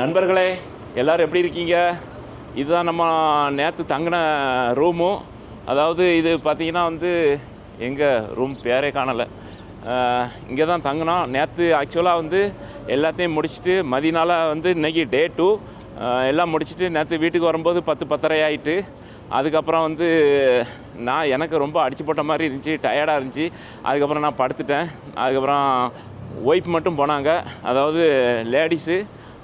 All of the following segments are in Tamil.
நண்பர்களே, எல்லோரும் எப்படி இருக்கீங்க? இதுதான் நம்ம நேற்று தங்கின ரூமு. அதாவது இது பார்த்திங்கன்னா எங்கள் ரூம் பேரே காணலை. இங்கே தான் தங்கினோம். நேற்று ஆக்சுவலாக எல்லாத்தையும் முடிச்சுட்டு மதியனால இன்றைக்கி டே 2 எல்லாம் முடிச்சுட்டு நேற்று வீட்டுக்கு வரும்போது 10-10:30 ஆகிட்டு. அதுக்கப்புறம் எனக்கு ரொம்ப அடிச்சு போட்ட மாதிரி இருந்துச்சு, டயர்டாக இருந்துச்சு. அதுக்கப்புறம் நான் படுத்துட்டேன். அதுக்கப்புறம் ஒய்ஃப் மட்டும் போனாங்க. அதாவது லேடிஸு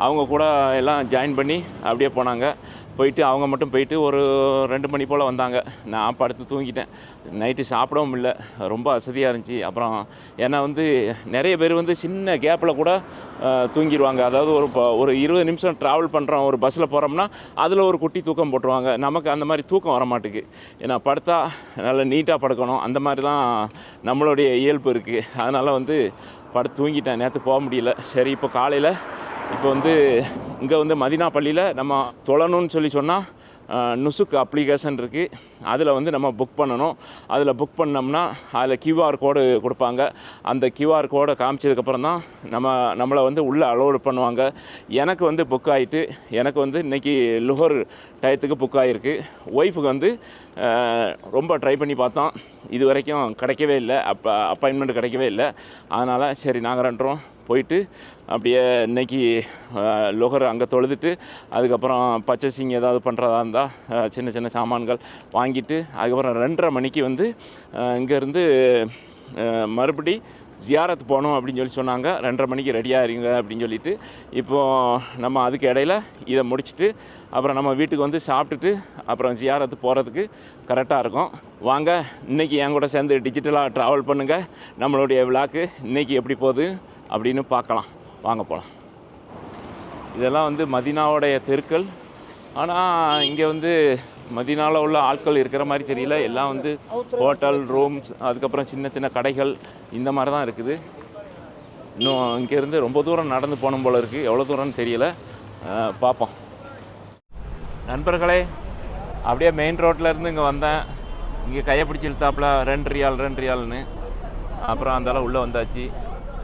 அவங்க கூட எல்லாம் ஜாயின் பண்ணி அப்படியே போனாங்க. அவங்க மட்டும் போயிட்டு ஒரு 2 மணி போல் வந்தாங்க. நான் படுத்து தூங்கிட்டேன். நைட்டு சாப்பிடவும் இல்லை, ரொம்ப அசதியாக இருந்துச்சு. அப்புறம் ஏன்னா நிறைய பேர் சின்ன கேப்பில் கூட தூங்கிடுவாங்க. அதாவது ஒரு 20 நிமிஷம் ட்ராவல் பண்ணுறோம், ஒரு பஸ்ஸில் போகிறோம்னா அதில் ஒரு குட்டி தூக்கம் போட்டுருவாங்க. நமக்கு அந்த மாதிரி தூக்கம் வர மாட்டேங்குது. ஏன்னா படுத்தா நல்லா நீட்டாக படுக்கணும், அந்த மாதிரி தான் நம்மளுடைய இயல்பு இருக்குது. அதனால் படுத்து தூங்கிட்டேன். நேற்று போக முடியல. சரி, இப்போ காலையில் இங்கே மதினா பள்ளியில் நம்ம தொழணும்னு சொன்னால் நுசுக் அப்ளிகேஷன் இருக்குது. அதில் நம்ம புக் பண்ணணும். அதில் புக் பண்ணோம்னா அதில் QR கோடு கொடுப்பாங்க. அந்த QR கோடை காமிச்சதுக்கப்புறம் தான் நம்மளை உள்ளே அலோடு பண்ணுவாங்க. எனக்கு புக் ஆகிட்டு, எனக்கு இன்றைக்கி லுஹர் டயத்துக்கு புக் ஆகிருக்கு. ஒய்ஃபுக்கு ரொம்ப ட்ரை பண்ணி பார்த்தோம், இது வரைக்கும் கிடைக்கவே இல்லை, அப்பாயின்மெண்ட் கிடைக்கவே இல்லை. அதனால் சரி, நாங்கள் 2 பேரும் போயிட்டு அப்படியே இன்றைக்கி லுஹர் அங்கே தொழுதுட்டு அதுக்கப்புறம் பர்ச்சேசிங் ஏதாவது பண்ணுறதா இருந்தால் சின்ன சின்ன சாமான்கள் வாங்கிட்டு அதுக்கப்புறம் 2:30 மணிக்கு இங்கேருந்து மறுபடி ஜியாரத் போகணும் அப்படின்னு சொன்னாங்க. 2:30 மணிக்கு ரெடியாக இருங்க அப்படின்னு சொல்லிட்டு, இப்போது நம்ம அதுக்கு இடையில் இதை முடிச்சுட்டு அப்புறம் நம்ம வீட்டுக்கு சாப்பிட்டுட்டு அப்புறம் ஜியாரத்து போகிறதுக்கு கரெக்டாக இருக்கும். வாங்க, இன்றைக்கி என் கூட சேர்ந்து டிஜிட்டலாக ட்ராவல் பண்ணுங்கள். நம்மளுடைய விழாக்கு இன்றைக்கி எப்படி போகுது அப்படின்னு பார்க்கலாம். வாங்க போகலாம். இதெல்லாம் மதினாவுடைய தெருக்கள். ஆனால் இங்கே மதினாவில் உள்ள ஆட்கள் இருக்கிற மாதிரி தெரியல. எல்லாம் ஹோட்டல், ரூம்ஸ், அதுக்கப்புறம் சின்ன சின்ன கடைகள், இந்த மாதிரி தான் இருக்குது. இன்னும் இங்கேருந்து ரொம்ப தூரம் நடந்து போகணும் போல் இருக்குது. எவ்வளோ தூரம்னு தெரியல, பார்ப்போம். நண்பர்களே, அப்படியே மெயின் ரோட்டில் இங்கே வந்தேன். இங்கே கையை பிடிச்சி இழுத்தாப்புல 2 ரியால்னு. அப்புறம் அந்தால உள்ளே வந்தாச்சு.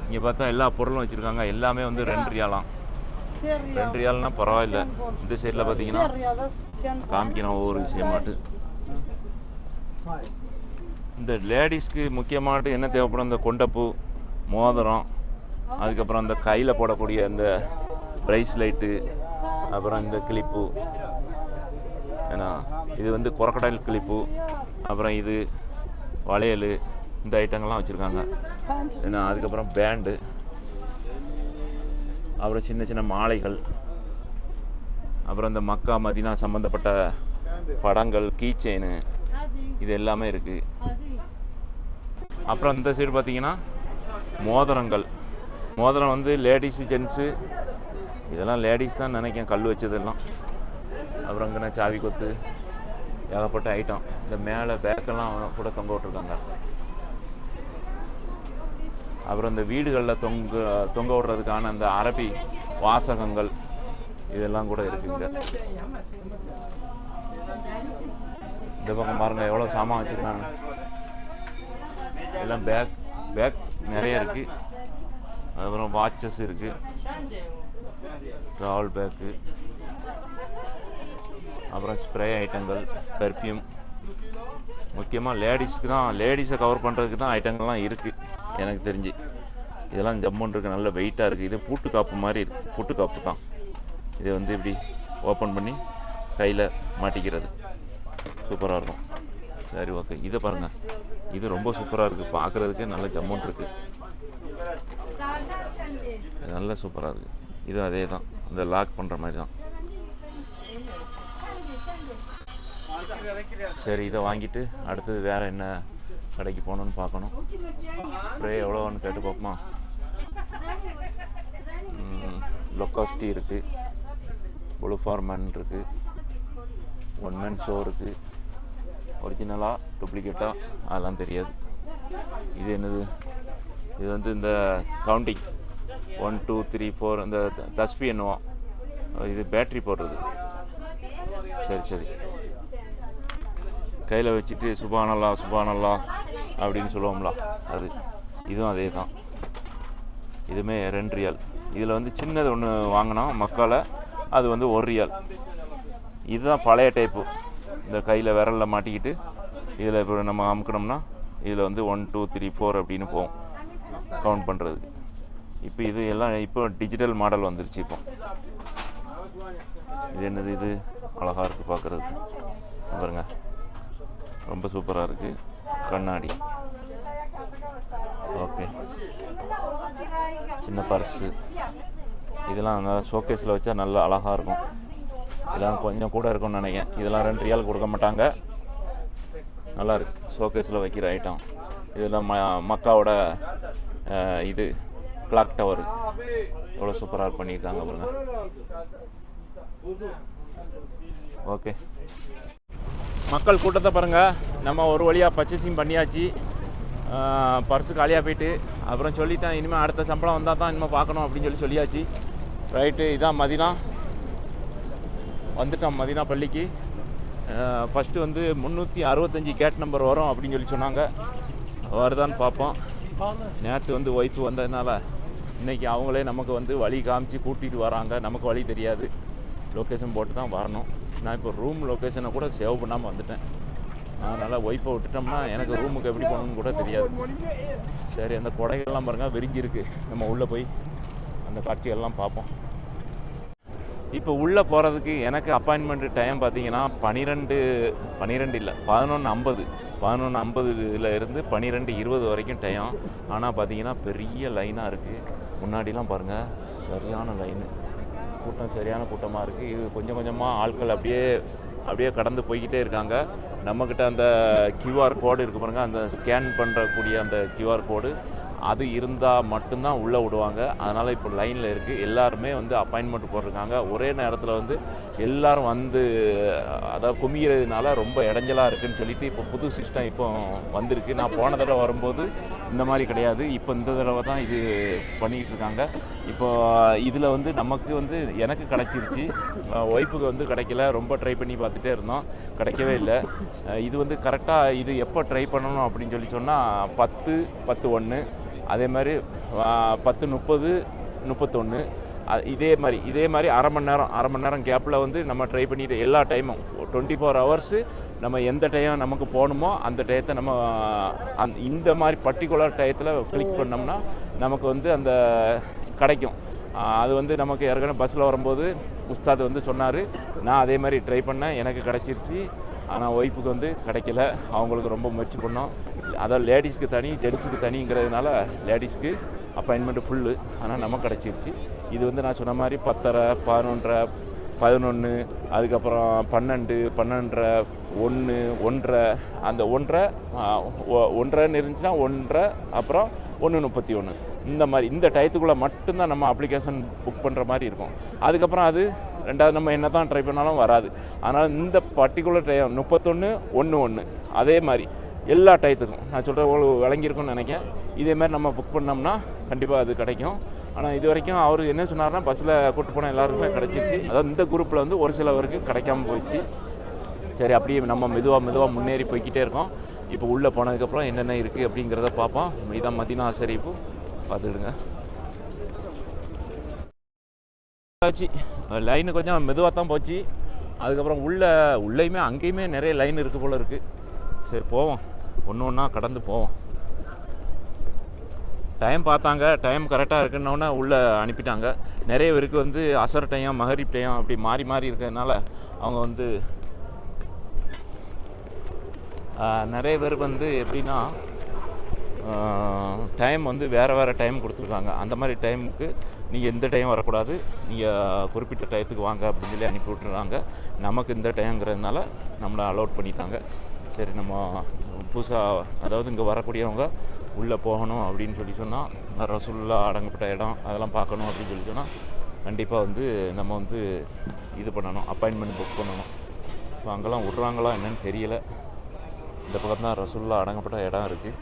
இங்கே பார்த்தா எல்லா பொருளும் வச்சுருக்காங்க. எல்லாமே 2 ரியாலாம். 2 ரியால்னா பரவாயில்ல. இந்த சைடில் பார்த்தீங்கன்னா காமிக்கணும் ஒவ்வொரு விஷயமாட்டு. இந்த லேடிஸ்க்கு முக்கியமாட்டு என்ன தேவைப்படும், இந்த கொண்டப்பூ, மோதிரம், அதுக்கப்புறம் அந்த கையில் போடக்கூடிய அந்த ப்ரைஸ்லைட்டு, அப்புறம் இந்த கிளிப்பு, ஏன்னா இது குரக்கடைல் கிளிப்பு, அப்புறம் இது வளையல், இந்த ஐட்டங்கள்லாம் வச்சுருக்காங்க. ஏன்னா அதுக்கப்புறம் பேண்டு, அப்புறம் சின்ன சின்ன மாலைகள், அப்புறம் இந்த மக்கா மதினா சம்மந்தப்பட்ட படங்கள், கீ செயின், இது எல்லாமே இருக்குது. அப்புறம் இந்த சைடு பார்த்தீங்கன்னா மோதிரங்கள். மோதிரம் லேடிஸு, ஜென்ஸு, இதெல்லாம் லேடிஸ் தான் நினைக்கிறேன், கல் வச்சதெல்லாம். அப்புறம் இங்கே சாவி கொத்து, ஏகப்பட்ட ஐட்டம். இந்த மேலே பேக்கெல்லாம் கூட தொங்க விட்ருக்காங்க. அப்புறம் இந்த வீடுகளில் தொங்க விடுறதுக்கான அந்த அரபி வாசகங்கள், இதெல்லாம் கூட இருக்குங்க. இந்த பக்கம் பாருங்கள் எவ்வளோ சாமான் வச்சுருக்காங்க. எல்லாம் பேக் நிறைய இருக்குது. அப்புறம் வாட்சஸ் இருக்குது, ட்ராவல் பேக்கு, அப்புறம் ஸ்ப்ரே ஐட்டங்கள், பெர்ஃப்யூம். முக்கியமாக லேடிஸ்க்கு தான், லேடிஸை கவர் பண்ணுறதுக்கு தான் ஐட்டங்கள்லாம் இருக்குது எனக்கு தெரிஞ்சு. இதெல்லாம் ஜம்முன்னு இருக்குது, நல்ல வெயிட்டாக இருக்குது. இது பூட்டு காப்பு மாதிரி இருக்குது, பூட்டு காப்பு தான். இது இப்படி ஓப்பன் பண்ணி கையில் மாட்டிக்கிறது, சூப்பராக இருக்கும். சரி, ஓகே. இதை பாருங்கள், இது ரொம்ப சூப்பராக இருக்குது, பார்க்குறதுக்கு நல்ல ஜம்முன்னு இருக்குது, நல்ல சூப்பராக இருக்குது. இது அதே தான், இந்த லாக் பண்ணுற மாதிரி தான். சரி, இதை வாங்கிட்டு அடுத்தது வேறு என்ன கடைக்கு போகணுன்னு பார்க்கணும். ஸ்ப்ரே எவ்வளோன்னு கேட்டு பார்ப்போமா? லொக்காஸ்டி இருக்குது, புளுஃபார்மன் இருக்குது, 1 மேன் ஷோ இருக்குது. ஒரிஜினலாக டூப்ளிகேட்டாக அதெல்லாம் தெரியாது. இது என்னது? இது இந்த கவுண்டிங் 1 2 3 4 இந்த தஸ்பி என்னவோ, இது பேட்ரி போடுறது. சரி, கையில் வச்சுட்டு சுபானல்லா அப்படின்னு சொல்லுவோம்ல, அது. இதுவும் அதே தான். இதுவுமே 2 ரியால். இதில் வந்து சின்னது ஒன்று வாங்கினோம் மக்கால, அது வந்து 1 ரியால். இதுதான் பழைய டைப்பு. இந்த கையில் விரலில் மாட்டிக்கிட்டு இதில் இப்போ நம்ம அமுக்கணும்னா இதில் வந்து 1 2 3 4 அப்படின்னு போகும் கவுண்ட் பண்ணுறதுக்கு. இப்போ இது எல்லாம் இப்போ டிஜிட்டல் மாடல் வந்துருச்சு. இப்போ இது என்னது, இது அழகாக இருக்குது பார்க்குறது பாருங்க, ரொம்ப சூப்பராக இருக்குது. கண்ணாடி. ஓகே, சின்ன பர்ஸு. இதெல்லாம் நல்லா ஷோகேஸில் வச்சா நல்லா அழகாக இருக்கும். இதெல்லாம் கொஞ்சம் கூட இருக்கும்னு நினைக்கிறேன். இதெல்லாம் 2 ரியால் கொடுக்க மாட்டாங்க. நல்லா இருக்கு, ஷோகேஸில் வைக்கிற ஐட்டம். இதெல்லாம் மக்காவோட இது கிளாக் டவர் எவ்வளோ சூப்பராக பண்ணியிருக்காங்க பாருங்க. ஓகே, மக்கள் கூட்டத்தை பாருங்கள். நம்ம ஒரு வழியாக பர்ச்சேசிங் பண்ணியாச்சு. பர்ஸு காலியாக போயிட்டு அப்புறம் சொல்லிட்டேன், இனிமேல் அடுத்த சம்பளம் வந்தால் தான் இனிமேல் பார்க்கணும் அப்படின்னு சொல்லியாச்சு. ரைட்டு, இதான் மதினா. வந்துட்டோம் மதினா பள்ளிக்கு. ஃபஸ்ட்டு வந்து 365 கேட் நம்பர் வரும் அப்படின்னு சொன்னாங்க. வருதான்னு பார்ப்போம். நேற்று வந்து ஒய்ஃபு வந்ததுனால இன்றைக்கி அவங்களே நமக்கு வந்து வழி காமிச்சு கூட்டிகிட்டு வராங்க. நமக்கு வழி தெரியாது, லொக்கேஷன் போட்டு தான் வரணும். நான் இப்போ ரூம் லொக்கேஷனை கூட சேவ் பண்ணாமல் வந்துட்டேன். அதனால் ஒய்ஃபை விட்டுட்டோம்னா எனக்கு ரூமுக்கு எப்படி போகணுன்னு கூட தெரியாது. சரி, அந்த கொடைகள்லாம் பாருங்கள் விரிஞ்சி இருக்குது. நம்ம உள்ளே போய் அந்த காட்சிகள்லாம் பார்ப்போம். இப்போ உள்ளே போகிறதுக்கு எனக்கு அப்பாயின்மெண்ட் டைம் பார்த்தீங்கன்னா 11 இல்லை 11:50. 11:50 இருந்து 12:20 வரைக்கும் டைம். ஆனால் பார்த்தீங்கன்னா பெரிய லைனாக இருக்குது. முன்னாடிலாம் பாருங்கள் சரியான லைனு, கூட்டம் சரியான கூட்டமாக இருக்குது. இது கொஞ்சம் கொஞ்சமாக ஆட்கள் அப்படியே கடந்து போய்கிட்டே இருக்காங்க. நம்மக்கிட்ட அந்த கியூஆர் கோடு இருக்குது பாருங்கள், அந்த ஸ்கேன் பண்ணுறக்கூடிய அந்த கியூஆர் கோடு அது இருந்தால் மட்டும்தான் உள்ளே விடுவாங்க. அதனால் இப்போ லைனில் இருக்குது. எல்லாருமே வந்து அப்பாயின்மெண்ட் போட்டிருக்காங்க. ஒரே நேரத்தில் வந்து எல்லோரும் வந்து அதாவது குமிகிறதுனால ரொம்ப இடைஞ்சலாக இருக்குதுன்னு சொல்லிட்டு இப்போ புது சிஸ்டம் இப்போ வந்திருக்கு. நான் போன தடவை வரும்போது இந்த மாதிரி கிடையாது. இப்போ இந்த தடவை தான் இது பண்ணிக்கிட்டு இருக்காங்க. இப்போ இதில் வந்து நமக்கு வந்து எனக்கு கிடச்சிருச்சு, ஒய்ஃபுக்கு வந்து கிடைக்கல. ரொம்ப ட்ரை பண்ணி பார்த்துட்டே இருந்தோம், கிடைக்கவே இல்லை. இது வந்து கரெக்டாக இது எப்போ ட்ரை பண்ணணும் அப்படின்னு சொன்னால் 10:1, அதே மாதிரி 10:30, 31, இதே மாதிரி அரை மணி நேரம் கேப்பில் வந்து நம்ம ட்ரை பண்ணிட்டு எல்லா டைமும் 24 ஹவர்ஸு நம்ம எந்த டைம் நமக்கு போகணுமோ அந்த டயத்தை நம்ம இந்த மாதிரி பர்டிகுலர் டயத்தில் கிளிக் பண்ணோம்னா நமக்கு வந்து அந்த கிடைக்கும். அது வந்து நமக்கு ஏற்கனவே பஸ்ஸில் வரும்போது உஸ்தாத் வந்து சொன்னார். நான் அதே மாதிரி ட்ரை பண்ணேன், எனக்கு கிடச்சிருச்சு. ஆனால் ஒய்ஃபுக்கு வந்து கிடைக்கல. அவங்களுக்கு ரொம்ப முயற்சி பண்ணோம். அதாவது லேடிஸ்க்கு தனி ஜென்ஸுக்கு தனிங்கிறதுனால லேடிஸ்க்கு அப்பாயின்மெண்ட்டு ஃபுல்லு. ஆனால் நமக்கு கிடச்சிருச்சு. இது வந்து நான் சொன்ன மாதிரி 10:30, 11:30, 11, அதுக்கப்புறம் 12, 12:30, 1, 1:30, அந்த 1:30 இருந்துச்சுன்னா 1:30, அப்புறம் 1:31, இந்த மாதிரி இந்த டயத்துக்குள்ளே மட்டும்தான் நம்ம அப்ளிகேஷன் புக் பண்ணுற மாதிரி இருக்கும். அதுக்கப்புறம் அது ரெண்டாவது நம்ம என்ன தான் ட்ரை பண்ணாலும் வராது. அதனால் இந்த பர்டிகுலர் டைம் 31, 1, அதே மாதிரி எல்லா டயத்துக்கும் நான் சொல்கிற விளங்கியிருக்கும்னு நினைக்கிறேன். இதே மாதிரி நம்ம புக் பண்ணோம்னா கண்டிப்பாக அது கிடைக்கும். ஆனால் இது வரைக்கும் அவர் என்ன சொன்னார்னா பஸ்ஸில் கூப்பிட்டு போனால் எல்லாருக்குமே கிடச்சிருச்சு. அதாவது இந்த குரூப்பில் வந்து ஒரு சிலவருக்கு கிடைக்காம போயிடுச்சு. சரி, அப்படியே நம்ம மெதுவாக முன்னேறி போய்கிட்டே இருக்கோம். இப்போ உள்ளே போனதுக்கப்புறம் என்னென்ன இருக்குது அப்படிங்கிறத பார்ப்போம். இதான் மதீனா ஷரீஃப், பார்த்துடுங்க. லைனு கொஞ்சம் மெதுவாக தான் போச்சு. அதுக்கப்புறம் உள்ளேயுமே அங்கேயுமே நிறைய லைன் இருக்குது போல் இருக்குது. சரி, போவோம், ஒன்று ஒன்றா கடந்து போவோம். டைம் பார்த்தாங்க, டைம் கரெக்டாக இருக்குன்னொன்னே உள்ளே அனுப்பிட்டாங்க. நிறைய பேருக்கு வந்து அசர் டைம், மகரிப் டைம் அப்படி மாறி இருக்கிறதுனால அவங்க வந்து நிறைய பேர் வந்து எப்படின்னா டைம் வந்து வேறு டைம் கொடுத்துருக்காங்க. அந்த மாதிரி டைமுக்கு நீங்கள் எந்த டைம் வரக்கூடாது, நீங்கள் குறிப்பிட்ட டயத்துக்கு வாங்க அப்படின்னு சொல்லி அனுப்பி விட்டுறாங்க. நமக்கு இந்த டைம்ங்கிறதுனால நம்மளை அலோட் பண்ணிட்டாங்க. சரி, நம்ம புதுசாக அதாவது இங்கே வரக்கூடியவங்க உள்ளே போகணும் அப்படின்னு சொல்லி சொன்னால் ரசூலுல்லாஹ் அடங்கப்பட்ட இடம் அதெல்லாம் பார்க்கணும் அப்படின்னு சொல்லி சொன்னால் கண்டிப்பாக வந்து நம்ம வந்து இது பண்ணணும், அப்பாயின்மெண்ட் புக் பண்ணணும். இப்போ அங்கெல்லாம் விட்றாங்களா என்னன்னு தெரியல. இந்த பக்கம் தான் ரசூலுல்லாஹ் அடங்கப்பட்ட இடம் இருக்குது.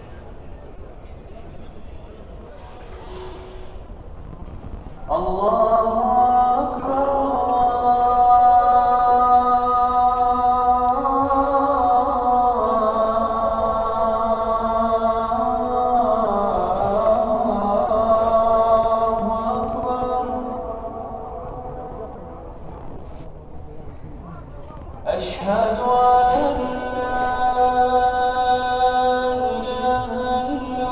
أشهد أن لا إله إلا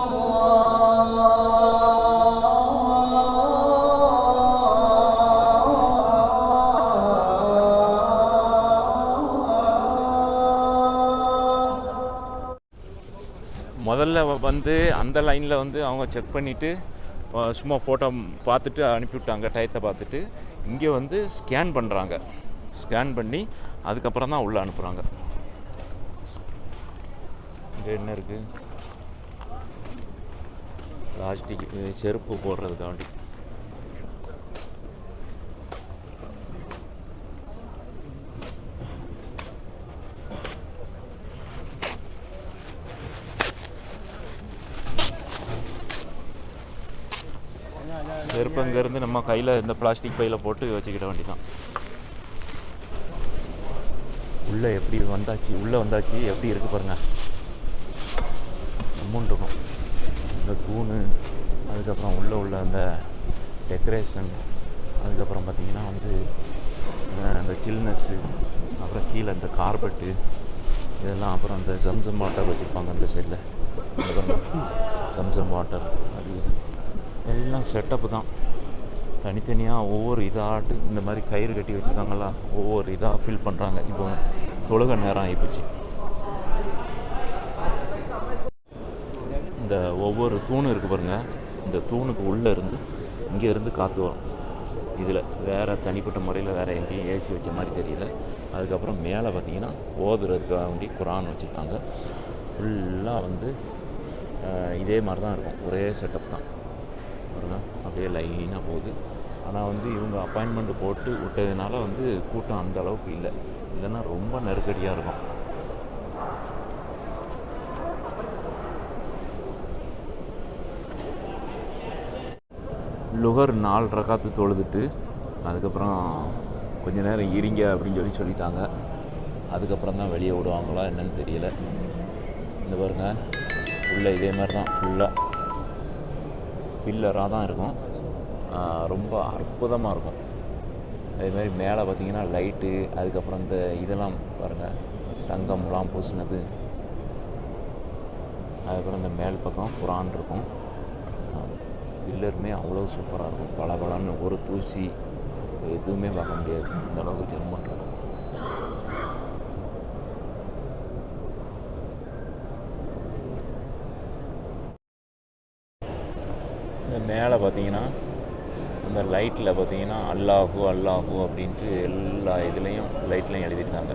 முதல்ல வந்து அந்த லைனில் வந்து அவங்க செக் பண்ணிவிட்டு சும்மா ஃபோட்டோ பார்த்துட்டு அனுப்பிவிட்டாங்க, டயத்தை பார்த்துட்டு. இங்கே வந்து ஸ்கேன் பண்ணுறாங்க. ஸ்கேன் பண்ணி அதுக்கப்புறம் தான் உள்ளே அனுப்புகிறாங்க. இங்கே என்ன இருக்குது? பிளாஸ்டிக் செருப்பு போடுறதுக்காண்டி. செருப்பு அங்கேருந்து நம்ம கையில் இந்த பிளாஸ்டிக் பையில் போட்டு வச்சுக்கிட வேண்டியதான். உள்ளே எப்படி வந்தாச்சு, உள்ளே வந்தாச்சு. எப்படி இருக்குது பாருங்கள். அமௌண்ட் இருக்கும். இந்த தூணு, அதுக்கப்புறம் உள்ளே உள்ள அந்த டெக்கரேஷன், அதுக்கப்புறம் பார்த்திங்கன்னா வந்து அந்த சில்னஸ்ஸு, அப்புறம் கீழே இந்த கார்பெட்டு இதெல்லாம், அப்புறம் அந்த சம்சம் வாட்டர் வச்சுருப்பாங்க அந்த சைடில். சம்சம் வாட்டர் அது இது எல்லாம் செட்டப்பு தான். தனித்தனியாக ஒவ்வொரு இதாட்டு இந்த மாதிரி கயிறு கட்டி வச்சுருக்காங்களா, ஒவ்வொரு இதாக ஃபில் பண்ணுறாங்க. இப்போ தொழுகை நேரம் ஆகிப்போச்சு. இந்த ஒவ்வொரு தூணு இருக்குது பாருங்கள். இந்த தூணுக்கு உள்ளே இருந்து இங்கே இருந்து காற்று வரும். இதில் வேறு தனிப்பட்ட முறையில் வேறு எங்கேயும் ஏசி வச்ச மாதிரி தெரியல. அதுக்கப்புறம் மேலே பார்த்திங்கன்னா ஓதுறதுக்காக வேண்டி குரான் வச்சுருக்காங்க. ஃபுல்லாக வந்து இதே மாதிரி தான் இருக்கும். ஒரே செட்டப் தான் பாருங்க. அப்படியே லைனாக போகுது. ஆனால் வந்து இவங்க அப்பாயின்மெண்ட் போட்டு விட்டதுனால வந்து கூட்டம் அந்த அளவுக்கு இல்லை. இல்லைன்னா ரொம்ப நெருக்கடியாக இருக்கும். லுகர் 4 ரகாத்து தொழுதுட்டு அதுக்கப்புறம் கொஞ்ச நேரம் இருங்க அப்படின்னு சொல்லிட்டாங்க. அதுக்கப்புறம் தான் வெளியே விடுவாங்களா என்னன்னு தெரியல. இந்த பாருங்க, உள்ளே இதே மாதிரி தான் ஃபுல்லாக பில்லராக தான் இருக்கும். ரொம்ப அற்புதமாக இருக்கும். அதேமாதிரி மேலே பார்த்திங்கன்னா லைட்டு, அதுக்கப்புறம் இந்த இதெல்லாம் பாருங்கள், தங்கம்லாம் பூசினது. அதுக்கப்புறம் இந்த மேல் பக்கம் குரான் இருக்கும். பில்லருமே அவ்வளோ சூப்பராக இருக்கும். பளபளன்னு ஒரு தூசி எதுவுமே பார்க்க முடியாது. அந்த அளவுக்கு ஜம்முன்னு இருக்கும். இந்த மேலே பார்த்தீங்கன்னா அந்த லைட்டில் பார்த்தீங்கன்னா அல்லாஹு அல்லாஹு அப்படின்ட்டு எல்லா இதுலேயும் லைட்லையும் எழுதியிருக்காங்க.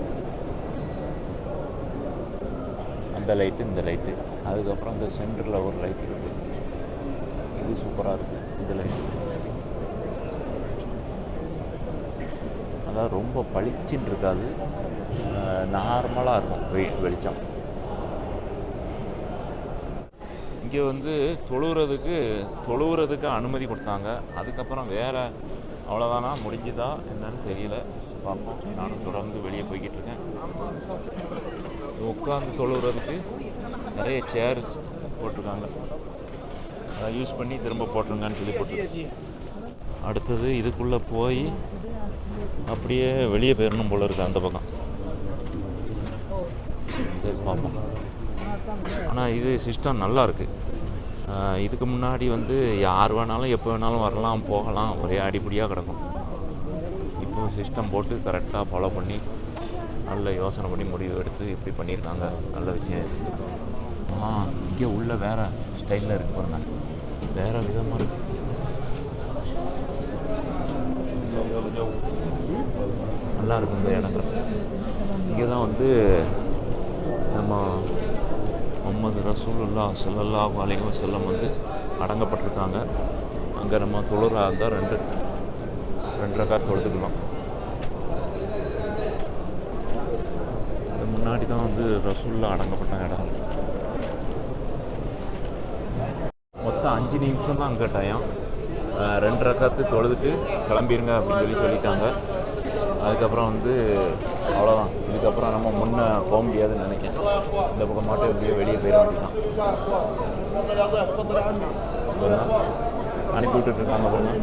அந்த லைட்டு, இந்த லைட்டு, அதுக்கப்புறம் இந்த சென்டரில் ஒரு லைட் இருக்குது. இது சூப்பராக இருக்குது. இந்த லைட்டு அதாவது ரொம்ப பளிச்சுன்னு இருக்காது, நார்மலாக இருக்கும் வெளிச்சம். இங்கே வந்து தொழுகிறதுக்கு அனுமதி கொடுத்தாங்க. அதுக்கப்புறம் வேறு அவ்வளோதானா, முடிஞ்சுதா என்னன்னு தெரியல. பார்ப்போம். நானும் தொடர்ந்து வெளியே போய்கிட்டு இருக்கேன். உட்காந்து தொழுகிறதுக்கு நிறைய சேர்ஸ் போட்டிருக்காங்க. அதை யூஸ் பண்ணி திரும்ப போட்டுருங்கன்னு சொல்லி போட்டு, அடுத்தது இதுக்குள்ளே போய் அப்படியே வெளியே போயிடணும் போல இருக்குது அந்த பக்கம். சரி பார்ப்போம். ஆனால் இது சிஸ்டம் நல்லா இருக்குது. இதுக்கு முன்னாடி வந்து யார் வேணாலும் எப்போ வேணாலும் வரலாம் போகலாம், ஒரே அடிப்படியாக கிடக்கும். இப்போ சிஸ்டம் போட்டு கரெக்டாக ஃபாலோ பண்ணி நல்ல யோசனை பண்ணி முடிவு எடுத்து இப்படி பண்ணியிருக்காங்க. நல்ல விஷயம் இருக்குது. இங்கே உள்ள வேறு ஸ்டைலில் இருக்கு பாருங்க, வேறு விதமாக இருக்குது. நல்லா இருக்கும் இந்த இடங்கள். இங்கே தான் வந்து நம்ம முஹம்மது ரசூலுல்லாஹ் ஸல்லல்லாஹு அலைஹி வஸல்லம் வந்து அடங்கப்பட்டிருக்காங்க. அங்கே நம்ம தொழுறா இருந்தால் ரெண்டு ரக்காத் தொழுதுக்கலாம். முன்னாடி தான் வந்து ரசூலுல்லாஹ் அடங்கப்பட்ட இடம். மொத்தம் 5 நிமிஷம் தான் அங்கே டைம். 2 ரக்காத்து தொழுதுட்டு கிளம்பிடுங்க அப்படின்னு சொல்லிட்டாங்க. அதுக்கப்புறம் வந்து அவ்வளோதான். இதுக்கப்புறம் நம்ம முன்னே போக முடியாதுன்னு நினைக்கிறேன். இந்த பக்கம் மட்டும் எப்படியோ வெளியே போயிட வேண்டியதான். அனுப்பி விட்டுட்ருக்காங்க பாருங்க.